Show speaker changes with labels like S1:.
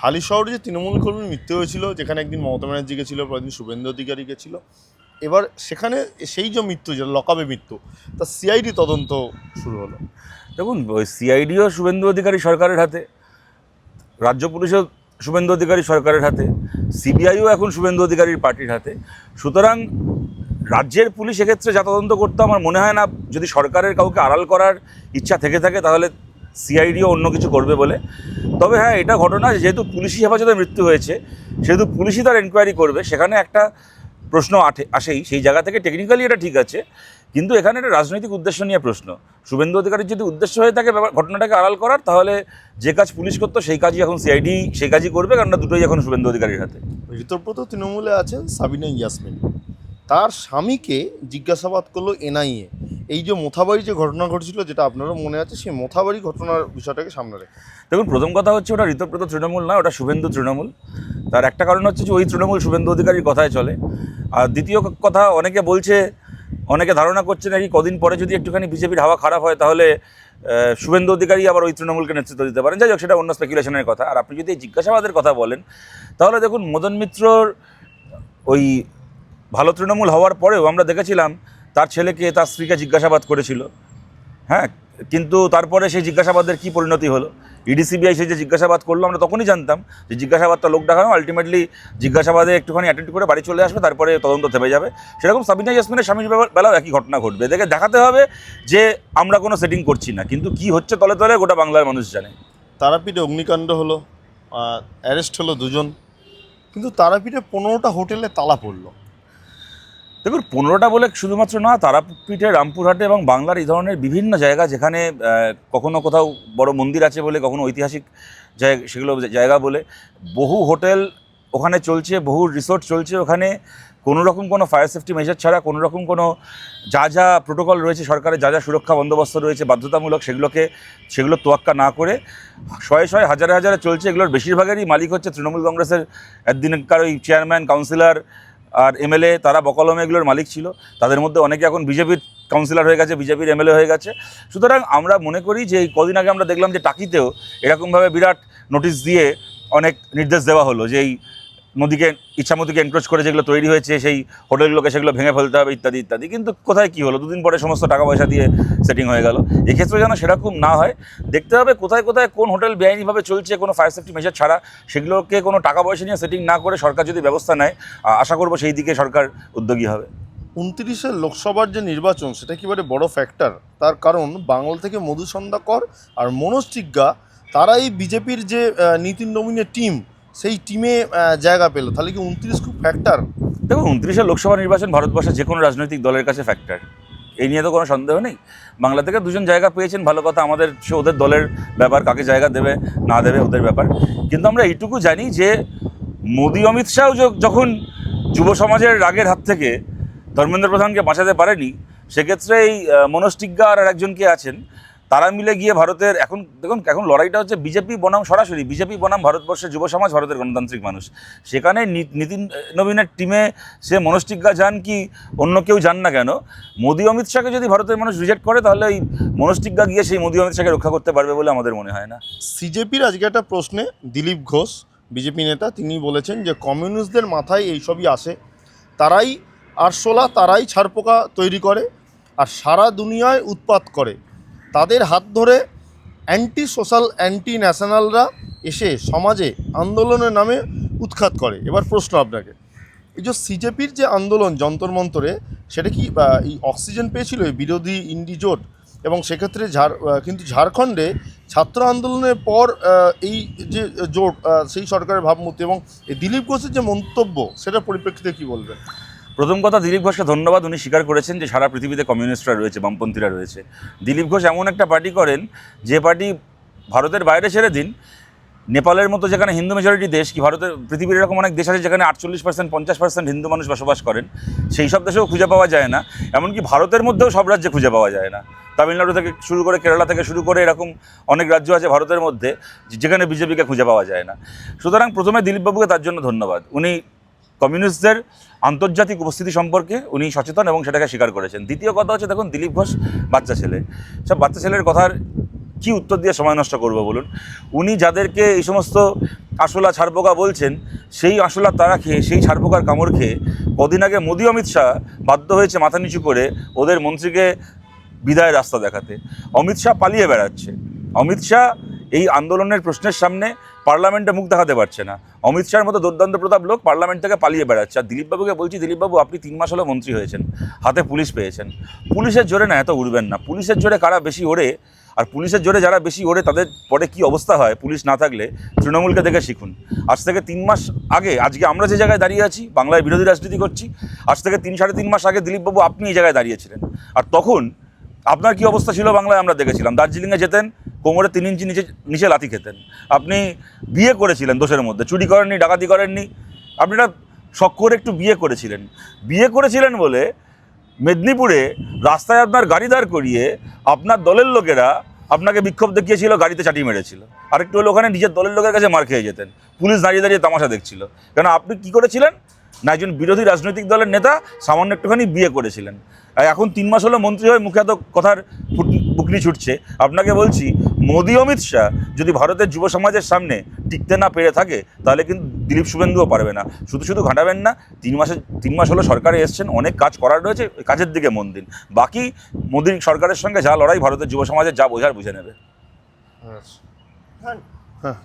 S1: হালিশহরে যে তৃণমূল কর্মীর মৃত্যু হয়েছিল, যেখানে একদিন মমতা ব্যানার্জি গেছিল, পরেরদিন শুভেন্দু অধিকারী গেছিল, এবার সেখানে সেই যে মৃত্যু, যে লকআপে মৃত্যু, তা সিআইডি তদন্ত শুরু হলো।
S2: দেখুন, ওই সিআইডিও শুভেন্দু অধিকারী সরকারের হাতে, রাজ্য পুলিশও শুভেন্দু অধিকারী সরকারের হাতে, সিবিআইও এখন শুভেন্দু অধিকারীর পার্টির হাতে। সুতরাং রাজ্যের পুলিশ এক্ষেত্রে যা তদন্ত করতে আমার মনে হয় না, যদি সরকারের কাউকে আড়াল করার ইচ্ছা থেকে থাকে তাহলে সিআইডিও অন্য কিছু করবে বলে। তবে হ্যাঁ, এটা ঘটনা, যেহেতু পুলিশি হেফাজতে মৃত্যু হয়েছে সেহেতু পুলিশই তার এনকোয়ারি করবে, সেখানে একটা প্রশ্ন আসেই। সেই জায়গা থেকে টেকনিক্যালি এটা ঠিক আছে, কিন্তু এখানে একটা রাজনৈতিক উদ্দেশ্য নিয়ে প্রশ্ন। শুভেন্দু অধিকারীর যদি উদ্দেশ্য হয়ে থাকে ঘটনাটাকে আড়াল করার, তাহলে যে কাজ পুলিশ করতো সেই কাজই এখন সিআইডি সেই কাজই করবে, কারণ দুটোই এখন শুভেন্দু অধিকারীর হাতে।
S1: ঋতব্রত তৃণমূলে আছেন সাবিনা ইয়াসমিন, তার স্বামীকে জিজ্ঞাসাবাদ করলো এনআইএ। এই যে মোথাবাড়ি যে ঘটনা ঘটেছিল, যেটা আপনারও মনে আছে, সেই মোথাবাড়ি ঘটনার বিষয়টাকে সামনে রেখে।
S2: দেখুন, প্রথম কথা হচ্ছে ওটা ঋতব্রত তৃণমূল না, ওটা শুভেন্দু তৃণমূল। তার একটা কারণ হচ্ছে যে ওই তৃণমূল শুভেন্দু অধিকারীর কথায় চলে। আর দ্বিতীয় কথা, অনেকে বলছে, অনেকে ধারণা করছে নাকি কদিন পরে যদি একটুখানি বিজেপির হাওয়া খারাপ হয় তাহলে শুভেন্দু অধিকারী আবার ওই তৃণমূলকে নেতৃত্ব দিতে পারেন। যাই হোক, সেটা অন্য স্পেকুলেশনের কথা। আর আপনি যদি এই জিজ্ঞাসাবাদের কথা বলেন, তাহলে দেখুন, মদন মিত্রর ওই ভালো তৃণমূল হওয়ার পরেও আমরা দেখেছিলাম তার ছেলেকে তার স্ত্রীকে জিজ্ঞাসাবাদ করেছিল। হ্যাঁ, কিন্তু তারপরে সেই জিজ্ঞাসাবাদের কী পরিণতি হলো? ইডি সিবিআই সেই যে জিজ্ঞাসাবাদ করলো, আমরা তখনই জানতাম যে জিজ্ঞাসাবাদটা লোক দেখানো, আলটিমেটলি জিজ্ঞাসাবাদে একটুখানি অ্যাটেন্ড করে বাড়ি চলে আসবে, তারপরে তদন্ত থেমে যাবে। সেরকম সাবিনা ইয়াসমিনের স্বামীর বেলাও একই ঘটনা ঘটবে। এদেরকে দেখাতে হবে যে আমরা কোনো সেটিং করছি না, কিন্তু কি হচ্ছে তলে তলে গোটা বাংলার মানুষ জানে।
S1: তারাপীঠে অগ্নিকাণ্ড হলো, অ্যারেস্ট হলো দুজন, কিন্তু তারাপীঠে 15টা হোটেলে তালা পড়লো।
S2: দেখুন, 15টা বলে শুধুমাত্র না, তারাপীঠে, রামপুরহাটে এবং বাংলার এই ধরনের বিভিন্ন জায়গা, যেখানে কখনো কোথাও বড় মন্দির আছে বলে, কখনো ঐতিহাসিক জায়গা, সেগুলো জায়গা বলে বহু হোটেল ওখানে চলছে, বহু রিসোর্ট চলছে। ওখানে কোনো রকম কোনো ফায়ার সেফটি মেজার ছাড়া, কোনো রকম কোনো যা প্রোটোকল রয়েছে সরকারের, যা সুরক্ষা বন্দোবস্ত রয়েছে বাধ্যতামূলক, সেগুলো তোয়াক্কা না করে শয়ে শয়ে হাজারে হাজারে চলছে। এগুলোর বেশিরভাগেরই মালিক হচ্ছে তৃণমূল কংগ্রেসের একদিনকার ওই চেয়ারম্যান, কাউন্সিলর আর এমএলএ, তারা বকলমে এগুলোর মালিক ছিল। তাদের মধ্যে অনেকে এখন বিজেপির কাউন্সিলর হয়ে গেছে, বিজেপির এমএলএ হয়ে গেছে। সুতরাং আমরা মনে করি যে এই কদিন আগে আমরা দেখলাম যে টাকিতেও এরকমভাবে বিরাট নোটিশ দিয়ে অনেক নির্দেশ দেওয়া হলো যে এই নদীকে ইচ্ছামতিকে এনক্রোচ করে যেগুলো তৈরি হয়েছে সেই হোটেলগুলোকে, সেগুলো ভেঙে ফেলতে হবে ইত্যাদি ইত্যাদি। কিন্তু কোথায় কী হলো? দুদিন পরে সমস্ত টাকা পয়সা দিয়ে সেটিং হয়ে গেল। এক্ষেত্রে যেন সেরকম না হয়, দেখতে হবে কোথায় কোথায় কোন হোটেল বেআইনিভাবে চলছে কোনো ফায়ার সেফটি মেজার ছাড়া। সেগুলোকে কোনো টাকা পয়সা নিয়ে সেটিং না করে সরকার যদি ব্যবস্থা নেয়, আশা করব সেই দিকে সরকার উদ্যোগী হবে।
S1: 29শে লোকসভার যে নির্বাচন, সেটা একেবারে বড় ফ্যাক্টর। তার কারণ বাংলা থেকে মধু সন্ধ্যাকর আর মনোজ টিগ্গা, তারাই বিজেপির যে নীতিন নবীনের টিম, সেই টিমে জায়গা পেল। তাহলে কি 29 খুব ফ্যাক্টর?
S2: দেখুন, 29শে লোকসভা নির্বাচন ভারতবর্ষের যে কোনো রাজনৈতিক দলের কাছে ফ্যাক্টর, এই নিয়ে তো কোনো সন্দেহ নেই। বাংলা থেকে দুজন জায়গা পেয়েছেন, ভালো কথা। আমাদের সে ওদের দলের ব্যাপার, কাকে জায়গা দেবে না দেবে ওদের ব্যাপার। কিন্তু আমরা এইটুকু জানি যে মোদি অমিত শাহ যখন যুব সমাজের রাগের হাত থেকে ধর্মেন্দ্র প্রধানকে বাঁচাতে পারেনি, সেক্ষেত্রে এই মনোজ টিগ্গা আর একজনকে আছেন, তারা মিলে গিয়ে ভারতের এখন লড়াইটা হচ্ছে বিজেপি বনাম, সরাসরি বিজেপি বনাম ভারতবর্ষের যুব সমাজ, ভারতের গণতান্ত্রিক মানুষ। সেখানে নীতিন নবীনের টিমে সে মনোজ টিগ্গা যান কি অন্য কেউ যান না কেন, মোদি অমিত শাহকে যদি ভারতের মানুষ রিজেক্ট করে, তাহলে ওই মনোজ টিগ্গা গিয়ে সেই মোদি অমিত শাহকে রক্ষা করতে পারবে বলে আমাদের মনে হয় না।
S1: সিজেপির আজকে একটা প্রশ্নে দিলীপ ঘোষ, বিজেপি নেতা, তিনি বলেছেন যে কমিউনিস্টদের মাথায় এইসবই আসে, তারাই আরশোলা, তারাই ছারপোকা তৈরি করে আর সারা দুনিয়ায় উৎপাত করে। তাদের হাত ধরে অ্যান্টি সোশ্যাল, অ্যান্টি ন্যাশনালরা এসে সমাজে আন্দোলনের নামে উৎখাত করে। এবার প্রশ্ন আপনাকে, এই যে সিজেপির যে আন্দোলন যন্তর মন্তরে, সেটা কি এই অক্সিজেন পেয়েছিল এই বিরোধী ইন্ডি জোট? এবং সেক্ষেত্রে কিন্তু ঝাড়খণ্ডে ছাত্র আন্দোলনের পর এই যে জোট, সেই সরকারের ভাবমূর্তি এবং এই দিলীপ ঘোষের যে মন্তব্য, সেটার পরিপ্রেক্ষিতে কী বলবেন?
S2: প্রথম কথা, দিলীপ ঘোষকে ধন্যবাদ। উনি স্বীকার করেছেন যে সারা পৃথিবীতে কমিউনিস্টরা রয়েছে, বামপন্থীরা রয়েছে। দিলীপ ঘোষ এমন একটা পার্টি করেন যে পার্টি ভারতের বাইরে ছেড়ে দিন, নেপালের মতো যেখানে হিন্দু মেজরিটি দেশ, কি ভারতের পৃথিবীর এরকম অনেক দেশ আছে যেখানে 48%, 50% হিন্দু মানুষ বসবাস করেন, সেই সব দেশেও খুঁজে পাওয়া যায় না। এমনকি ভারতের মধ্যেও সব রাজ্যে খুঁজে পাওয়া যায় না। তামিলনাড়ু থেকে শুরু করে, কেরালা থেকে শুরু করে, এরকম অনেক রাজ্য আছে ভারতের মধ্যে যেখানে বিজেপিকে খুঁজে পাওয়া যায় না। সুতরাং প্রথমে দিলীপবাবুকে তার জন্য ধন্যবাদ। উনি কমিউনিস্টদের আন্তর্জাতিক উপস্থিতি সম্পর্কে উনি সচেতন এবং সেটাকে স্বীকার করেছেন। দ্বিতীয় কথা হচ্ছে, দেখুন, দিলীপ ঘোষ বাচ্চা ছেলে, সব বাচ্চা ছেলের কথার কি উত্তর দিয়ে সময় নষ্ট করবো বলুন? উনি যাদেরকে এই সমস্ত আশোলা ছারপোকা বলছেন, সেই আশোলা তারা খেয়ে, সেই ছারপোকার কামড় খেয়ে কদিন আগে মোদি অমিত শাহ বাধ্য হয়েছে মাথা নিচু করে ওদের মন্ত্রীকে বিদায়ের রাস্তা দেখাতে। অমিত শাহ পালিয়ে বেড়াচ্ছে। অমিত শাহ এই আন্দোলনের প্রশ্নের সামনে পার্লামেন্টে মুখ দেখাতে পারছে না। অমিত শাহের মতো দুর্দান্ত প্রতাপ লোক পার্লামেন্ট থেকে পালিয়ে বেড়াচ্ছে। আর দিলীপবাবুকে বলছি, দিলীপবাবু আপনি 3 মাস হলো মন্ত্রী হয়েছেন, হাতে পুলিশ পেয়েছেন, পুলিশের জোরে না এত উড়বেন না। পুলিশের জোরে কারা বেশি ওড়ে, আর পুলিশের জোরে যারা বেশি ওড়ে তাদের পরে কী অবস্থা হয় পুলিশ না থাকলে, তৃণমূলকে দেখে শিখুন। আজ থেকে 3 মাস আগে, আজকে আমরা যে জায়গায় দাঁড়িয়ে আছি, বাংলায় বিরোধী রাজনীতি করছি, আজ থেকে 3-3.5 মাস আগে দিলীপবাবু আপনি এই জায়গায় দাঁড়িয়েছিলেন। আর তখন আপনার কি অবস্থা ছিল বাংলায় আমরা দেখেছিলাম। দার্জিলিংয়ে যেতেন, কোমরে 3 ইঞ্চি নিচে লাথি খেতেন। আপনি বিয়ে করেছিলেন দোষের মধ্যে, চুরি করেননি, ডাকাতি করেননি, আপনি একটা শখ করে একটু বিয়ে করেছিলেন বলে মেদিনীপুরে রাস্তায় আপনার গাড়ি দাঁড় করিয়ে আপনার দলের লোকেরা আপনাকে বিক্ষোভ দেখিয়েছিল, গাড়িতে চাটি মেরেছিল। আরেকটু হলে ওখানে নিজের দলের লোকের কাছে মার খেয়ে যেতেন, পুলিশ দাঁড়িয়ে দাঁড়িয়ে তামাশা দেখছিল। কেন আপনি কি করেছিলেন না, একজন বিরোধী রাজনৈতিক দলের নেতা সামান্য একটুখানি বিয়ে করেছিলেন। আর এখন 3 মাস হলো মন্ত্রী হয়ে মুখে এত কথার বুকনি ছুটছে। আপনাকে বলছি, মোদি অমিত শাহ যদি ভারতের যুব সমাজের সামনে টিকতে না পেরে থাকে, তাহলে কিন্তু দিলীপ শুভেন্দুও পারবে না। শুধু ঘাঁটাবেন না। 3 মাস হলো সরকারে এসছেন, অনেক কাজ করার রয়েছে, কাজের দিকে মন দিন। বাকি মোদির সরকারের সঙ্গে যা লড়াই, ভারতের যুব সমাজের যা বোঝার বুঝে নেবে।
S1: হ্যাঁ।